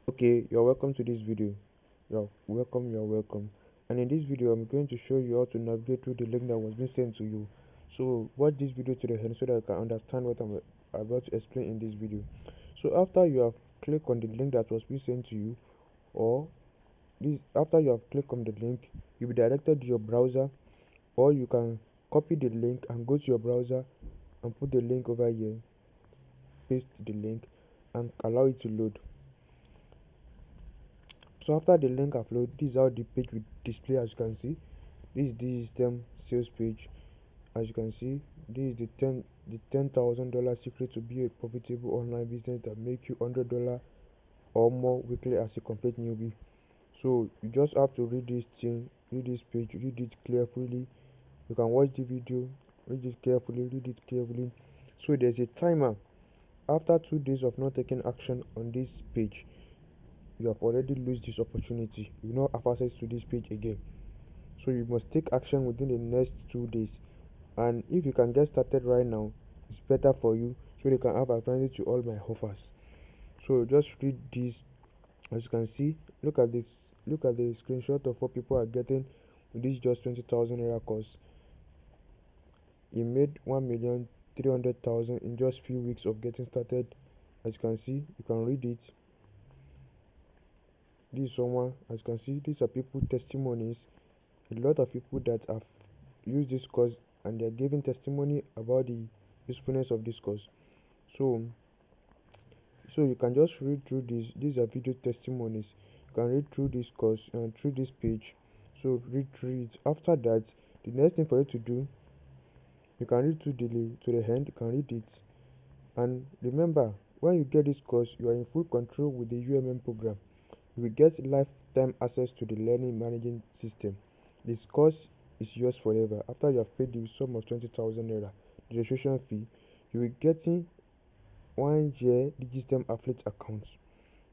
Okay, you're welcome to this video. You're welcome. And in this video, I'm going to show you how to navigate through the link that was being sent to you. So watch this video to the end so that you can understand what I'm about to explain in this video. So after you have clicked on the link that was being sent to you, or this after you have clicked on the link, you'll be directed to your browser, or you can copy the link and go to your browser and put the link over here, paste the link, and allow it to load. So after the link upload, this is how the page will display. As you can see, this is the system sales page. As you can see, this is the $10,000 secret to be a profitable online business that make you $100 or more weekly as a complete newbie. So you just have to read this thing, read this page, read it carefully. You can watch the video, read it carefully. So there's a timer. After 2 days of not taking action on this page, you have already lost this opportunity. You will not have access to this page again. So you must take action within the next 2 days. And if you can get started right now, it's better for you so they can have advantage to all my offers. So just read this. As you can see, look at this, look at the screenshot of what people are getting with this just 20,000 naira course. He made 1,300,000 in just few weeks of getting started. As you can see, you can read it. This is someone, as you can see, these are people testimonies. A lot of people that have used this course and they're giving testimony about the usefulness of this course. So you can just read through these are video testimonies. You can read through this course and through this page. So read through it. After that, the next thing for you to do, you can read to the end. You can read it. And remember, when you get this course, you are in full control with the UMM program. You will get lifetime access to the learning management system. This course is yours forever. After you have paid the sum of 20,000 naira, the registration fee, you will getting 1 year Digistem affiliate account.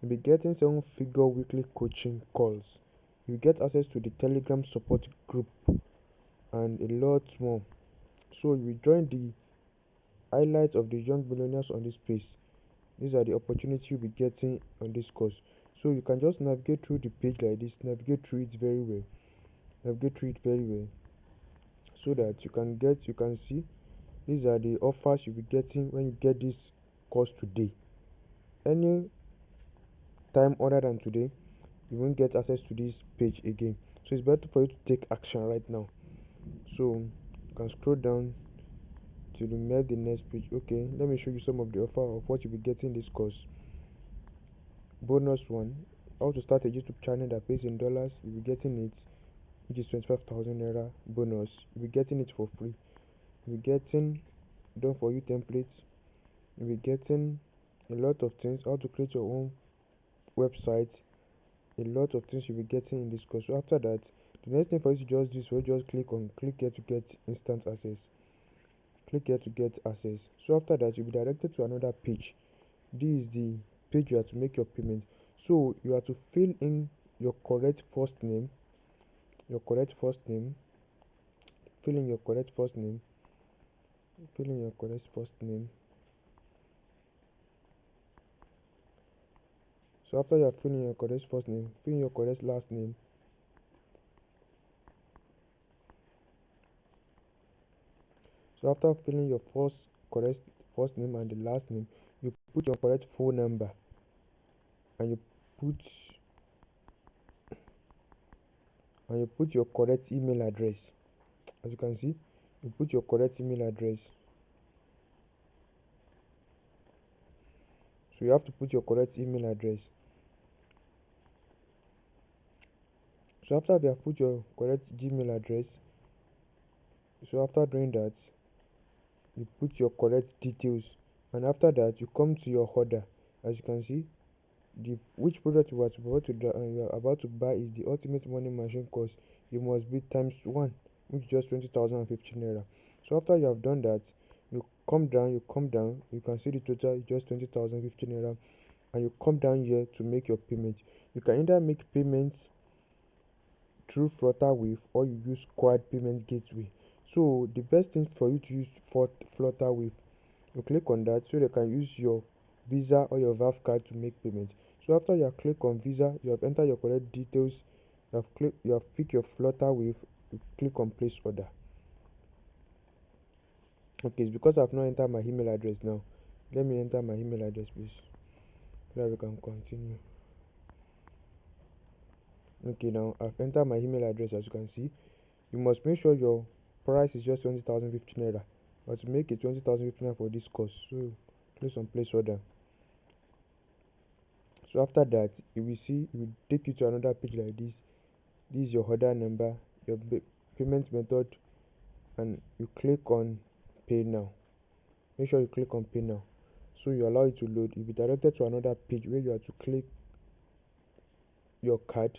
You'll be getting 7-figure weekly coaching calls. You get access to the Telegram support group and a lot more. So you will join the highlights of the young millionaires on this page. These are the opportunities you'll be getting on this course. So you can just navigate through the page like this, navigate through it very well, so that you can see these are the offers you'll be getting when you get this course today. Any time other than today, you won't get access to this page again. So it's better for you to take action right now. So you can scroll down to the next page. Okay, let me show you some of the offer of what you'll be getting this course. Bonus one, how to start a YouTube channel that pays in dollars. You'll be getting it, which is 25,000 naira bonus. You'll be getting it for free. You'll be getting done for you templates. You'll be getting a lot of things, how to create your own website, a lot of things you'll be getting in this course. So after that, the next thing for you to just do is just click here to get instant access. Click here to get access. So after that, you'll be directed to another page. This is the page you have to make your payment. So you have to fill in your correct first name, your correct first name, fill in your correct first name, fill in your correct first name. So after you have filled in your correct first name, fill in your correct last name. So after filling your correct first name and the last name, you put your correct phone number and put you put your correct email address. As you can see, you put your correct email address. So you have to put your correct email address. So after you have put your correct Gmail address, so after doing that, you put your correct details, and after that you come to your order. As you can see, the which product you are about to buy is the ultimate money machine course. You must be times 1, which is just 20,015 naira. So after you have done that, you come down, you can see the total is just 20,015 naira, and you come down here to make your payment. You can either make payments through Flutterwave or you use Quad Payment Gateway. So the best thing for you to use for Flutterwave, you click on that so they can use your Visa or your Valve card to make payment. So after you have clicked on Visa, you have entered your correct details, you have picked your Flutterwave, you click on place order. Okay, it's because I've not entered my email address now. Let me enter my email address, please, so that we can continue. Okay, now I've entered my email address. As you can see, you must make sure your price is just 20,050 naira, or to make it 20,050 naira for this course. So place on place order. So after that, you will see, it will take you to another page like this. This is your order number, your payment method, and you click on pay now. Make sure you click on pay now, so you allow it to load. You'll be directed to another page where you have to click your card,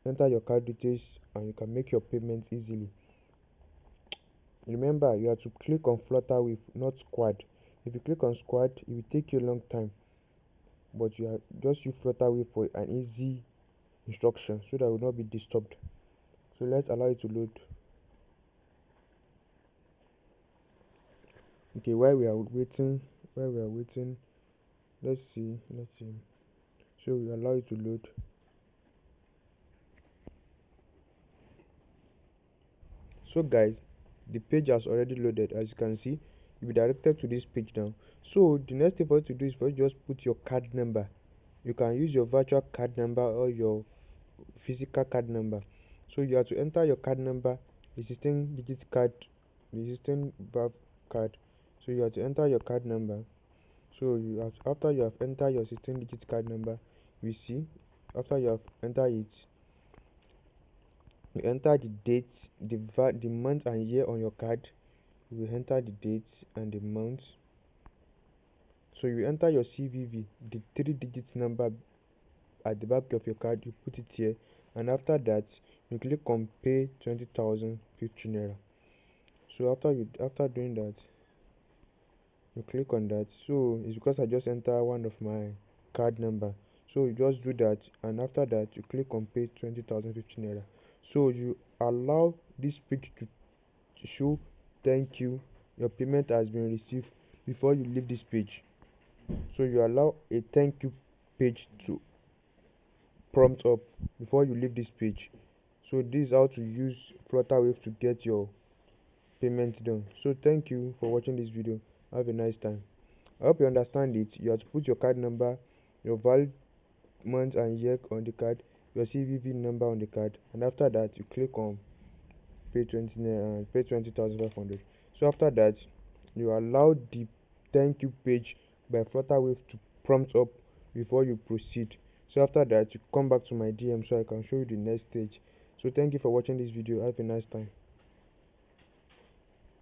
enter your card details, and you can make your payments easily. Remember, you have to click on Flutterwave, not Squad. If you click on Squad, it will take you a long time, but you have just use Flutterwave for an easy instruction so that will not be disturbed. So let's allow it to load. Okay, while we are waiting, let's see. So we allow it to load. So guys, the page has already loaded. As you can see, you'll be directed to this page now. So the next thing for you to do is for you just put your card number. You can use your virtual card number or your physical card number. So you have to enter your card number, the 16-digit card, the 16 VAV card. So you have to enter your card number. So you have after you have entered your 16-digit card number, we see after you have entered it, you enter the date, the month and year on your card. You will enter the date and the month. So you enter your CVV, the 3-digit number at the back of your card. You put it here, and after that, you click on pay 20,050 naira. So after doing that, you click on that. So it's because I just enter one of my card number. So you just do that, and after that, you click on pay 20,050 naira. So you allow this page to show thank you, your payment has been received, before you leave this page. So you allow a thank you page to prompt up before you leave this page. So this is how to use Flutterwave to get your payment done. So thank you for watching this video. Have a nice time. I hope you understand it. You have to put your card number, your valid month and year on the card, your CVV number on the card, and after that you click on pay 20,500. So after that, you allow the thank you page by Flutterwave to prompt up before you proceed. So after that, you come back to my DM so I can show you the next stage. So thank you for watching this video. Have a nice time.